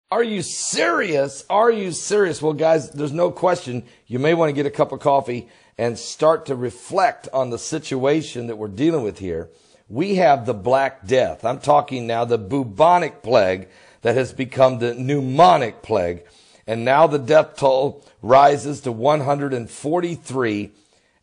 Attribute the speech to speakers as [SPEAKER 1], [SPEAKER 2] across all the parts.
[SPEAKER 1] Are you serious? Are you serious? Well, guys, there's no question. You may want to get a cup of coffee and start to reflect on the situation that we're dealing with here. We have the Black Death. I'm talking now the bubonic plague that has become the pneumonic plague. And now the death toll rises to 143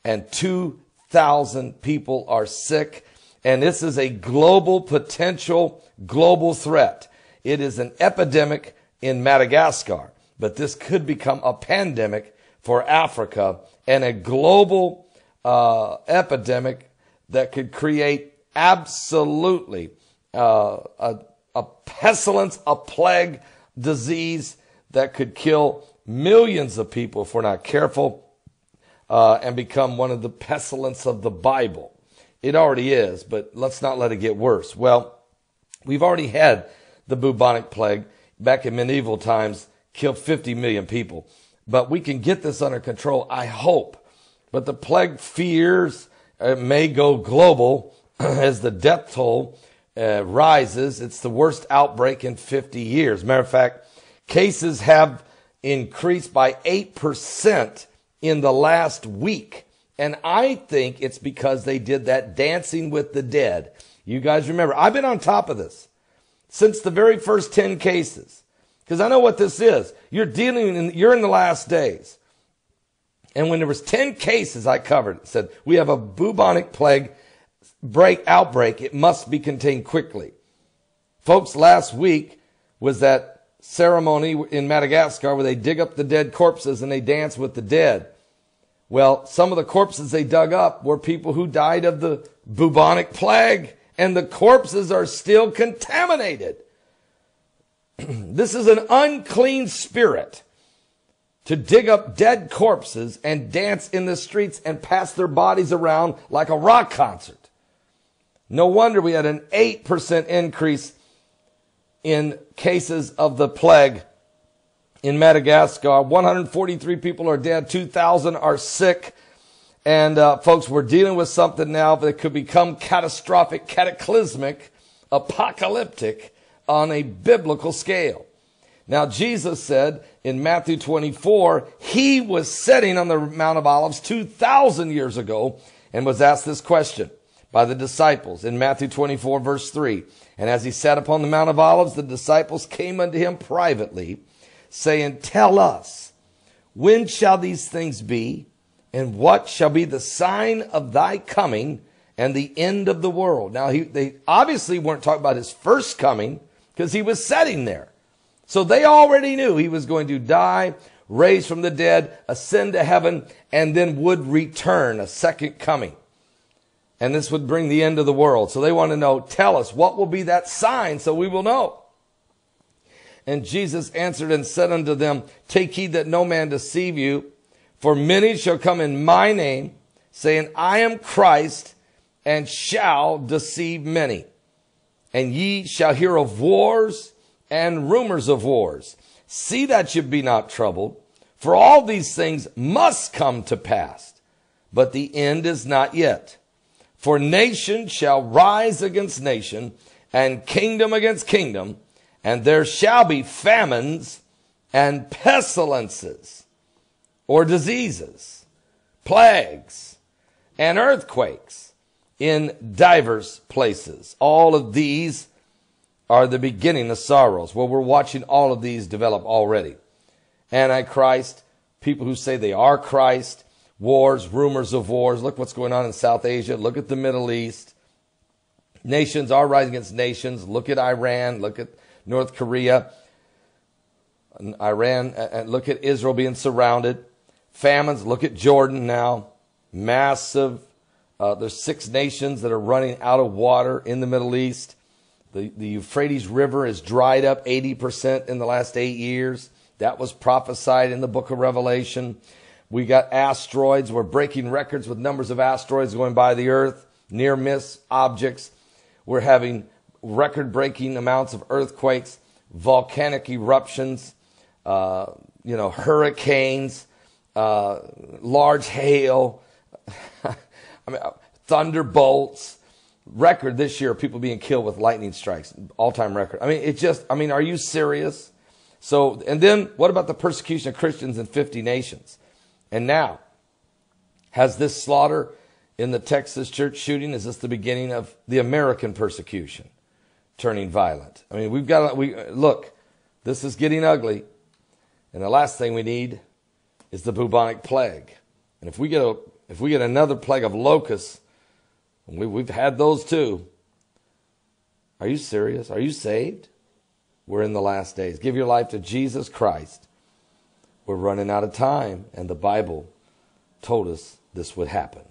[SPEAKER 1] and 2,000 people are sick. And this is a potential global threat. It is an epidemic in Madagascar, but this could become a pandemic for Africa and a global epidemic that could create absolutely a pestilence, a plague disease that could kill millions of people if we're not careful, and become one of the pestilence of the Bible. It already is, but let's not let it get worse. Well, we've already had the bubonic plague back in medieval times, killed 50 million people. But we can get this under control, I hope. But the plague fears may go global as the death toll rises. It's the worst outbreak in 50 years. Matter of fact, cases have increased by 8% in the last week. And I think it's because they did that Dancing with the Dead. You guys remember, I've been on top of this since the very first 10 cases, because I know what this is. You're in the last days. And when there was 10 cases I covered, it said, we have a bubonic plague outbreak. It must be contained quickly. Folks, last week was that ceremony in Madagascar where they dig up the dead corpses and they dance with the dead. Well, some of the corpses they dug up were people who died of the bubonic plague, and the corpses are still contaminated. This is an unclean spirit to dig up dead corpses and dance in the streets and pass their bodies around like a rock concert. No wonder we had an 8% increase in cases of the plague in Madagascar. 143 people are dead. 2,000 are sick. And folks, we're dealing with something now that could become catastrophic, cataclysmic, apocalyptic on a biblical scale. Now, Jesus said in Matthew 24, he was sitting on the Mount of Olives 2,000 years ago and was asked this question by the disciples in Matthew 24, verse 3. And as he sat upon the Mount of Olives, the disciples came unto him privately, saying, tell us, when shall these things be? And what shall be the sign of thy coming and the end of the world? Now, they obviously weren't talking about his first coming because he was sitting there. So they already knew he was going to die, raise from the dead, ascend to heaven, and then would return, a second coming. And this would bring the end of the world. So they want to know, tell us, what will be that sign so we will know? And Jesus answered and said unto them, take heed that no man deceive you. For many shall come in my name, saying, I am Christ, and shall deceive many. And ye shall hear of wars and rumors of wars. See that ye be not troubled, for all these things must come to pass, but the end is not yet. For nation shall rise against nation, and kingdom against kingdom, and there shall be famines and pestilences, or diseases, plagues, and earthquakes in divers places. All of these are the beginning of sorrows. Well, we're watching all of these develop already. Antichrist, people who say they are Christ, wars, rumors of wars. Look what's going on in South Asia. Look at the Middle East. Nations are rising against nations. Look at Iran. Look at North Korea. Iran, and look at Israel being surrounded. Famines, look at Jordan now. Massive. There's 6 nations that are running out of water in the Middle East. The Euphrates River is dried up 80% in the last 8 years. That was prophesied in the book of Revelation. We got asteroids. We're breaking records with numbers of asteroids going by the earth. Near-miss objects. We're having record-breaking amounts of earthquakes, volcanic eruptions, hurricanes, large hail, thunderbolts. Record this year, people being killed with lightning strikes, all-time record. Are you serious? So, and then what about the persecution of Christians in 50 nations? And now, has this slaughter in the Texas church shooting, is this the beginning of the American persecution turning violent? I mean, look, this is getting ugly. And the last thing we need is the bubonic plague. And if we get another plague of locusts, and we've had those too. Are you serious? Are you saved? We're in the last days. Give your life to Jesus Christ. We're running out of time, and the Bible told us this would happen.